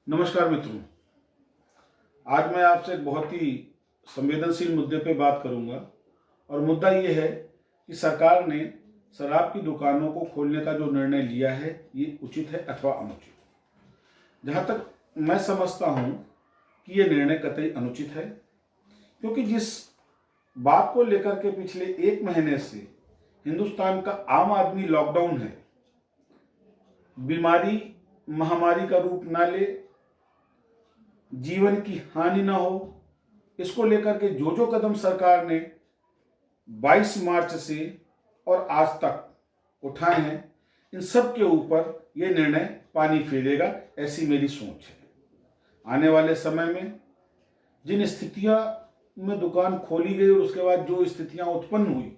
नमस्कार मित्रों। आज मैं आपसे एक बहुत ही संवेदनशील मुद्दे पे बात करूंगा और मुद्दा ये है कि सरकार ने शराब की दुकानों को खोलने का जो निर्णय लिया है ये उचित है अथवा अनुचित। जहाँ तक मैं समझता हूँ कि ये निर्णय कतई अनुचित है, क्योंकि जिस बात को लेकर के पिछले 1 महीने से हिंदुस्तान का आम आदमी लॉकडाउन है, बीमारी महामारी का रूप ना ले, जीवन की हानि ना हो, इसको लेकर के जो जो कदम सरकार ने 22 मार्च से और आज तक उठाए हैं, इन सब के ऊपर यह निर्णय पानी फेरेगा, ऐसी मेरी सोच है। आने वाले समय में जिन स्थितियां में दुकान खोली गई और उसके बाद जो स्थितियां उत्पन्न हुई,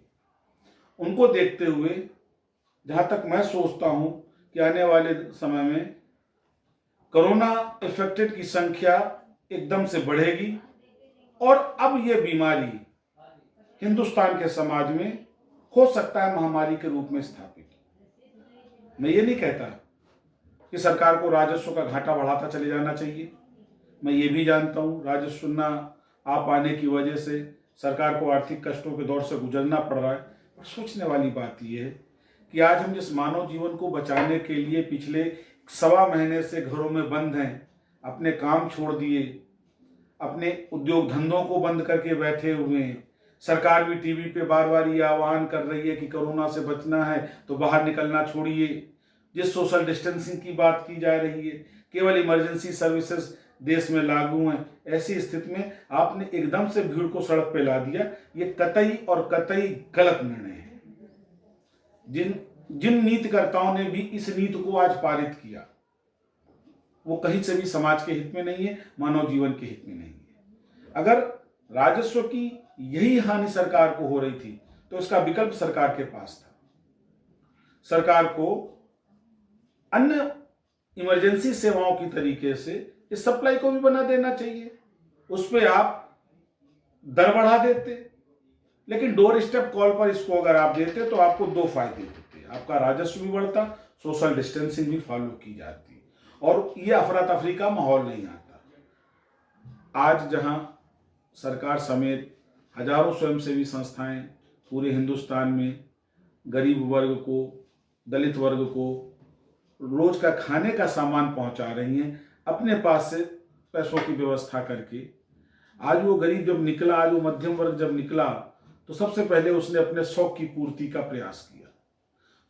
उनको देखते हुए जहां तक मैं सोचता हूं कि आने वाले समय में कोरोना इफेक्टेड की संख्या एकदम से बढ़ेगी और अब यह बीमारी हिंदुस्तान के समाज में हो सकता है महामारी के रूप में स्थापित। मैं ये नहीं कहता कि सरकार को राजस्व का घाटा बढ़ाता चले जाना चाहिए। मैं ये भी जानता हूँ राजस्व न आ पाने की वजह से सरकार को आर्थिक कष्टों के दौर से गुजरना पड़ रहा है। पर सोचने वाली बात यह है कि आज हम जिस मानव जीवन को बचाने के लिए पिछले 1.25 महीने से घरों में बंद हैं, अपने काम छोड़ दिए, अपने उद्योग धंधों को बंद करके बैठे हुए हैं, सरकार भी टीवी पे बार बार ये आह्वान कर रही है कि कोरोना से बचना है तो बाहर निकलना छोड़िए, जिस सोशल डिस्टेंसिंग की बात की जा रही है, केवल इमरजेंसी सर्विसेज देश में लागू हैं, ऐसी स्थिति में आपने एकदम से भीड़ को सड़क पे ला दिया। ये कतई और कतई गलत निर्णय है। जिन नीतिकर्ताओं ने भी इस नीति को आज पारित किया, वो कहीं से भी समाज के हित में नहीं है, मानव जीवन के हित में नहीं है। अगर राजस्व की यही हानि सरकार को हो रही थी तो इसका विकल्प सरकार के पास था। सरकार को अन्य इमरजेंसी सेवाओं की तरीके से इस सप्लाई को भी बना देना चाहिए। उस पर आप दर बढ़ा देते, लेकिन डोर स्टेप कॉल पर इसको अगर आप देते तो आपको 2 फायदे होते। आपका राजस्व भी बढ़ता, सोशल डिस्टेंसिंग भी फॉलो की जाती और ये अफरा तफरी का माहौल नहीं आता। आज जहां सरकार समेत हजारों स्वयंसेवी संस्थाएं पूरे हिंदुस्तान में गरीब वर्ग को, दलित वर्ग को रोज का खाने का सामान पहुंचा रही हैं, अपने पास से पैसों की व्यवस्था करके। आज वो गरीब जब निकला, आज वो मध्यम वर्ग जब निकला, तो सबसे पहले उसने अपने शौक की पूर्ति का प्रयास किया।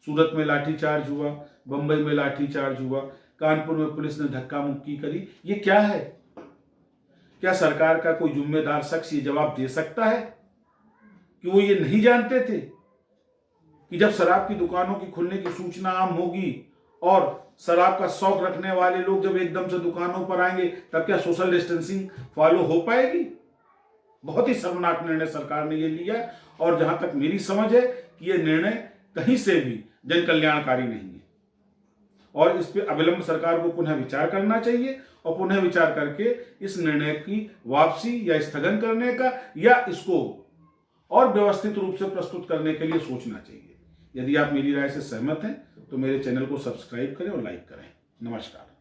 सूरत में लाठीचार्ज हुआ, बंबई में लाठीचार्ज हुआ, कानपुर में पुलिस ने धक्का मुक्की करी। ये क्या है? क्या सरकार का कोई जिम्मेदार शख्स ये जवाब दे सकता है कि वो ये नहीं जानते थे कि जब शराब की दुकानों की खुलने की सूचना आम होगी और शराब का शौक रखने वाले लोग जब एकदम से दुकानों पर आएंगे, तब क्या सोशल डिस्टेंसिंग फॉलो हो पाएगी? बहुत ही शर्मनाक निर्णय सरकार ने ये लिया और जहां तक मेरी समझ है कि यह निर्णय कहीं से भी जन कल्याणकारी नहीं है और इस पे अविलंब सरकार को पुनः विचार करना चाहिए और पुनः विचार करके इस निर्णय की वापसी या स्थगन करने का या इसको और व्यवस्थित रूप से प्रस्तुत करने के लिए सोचना चाहिए। यदि आप मेरी राय से सहमत हैं तो मेरे चैनल को सब्सक्राइब करें और लाइक करें। नमस्कार।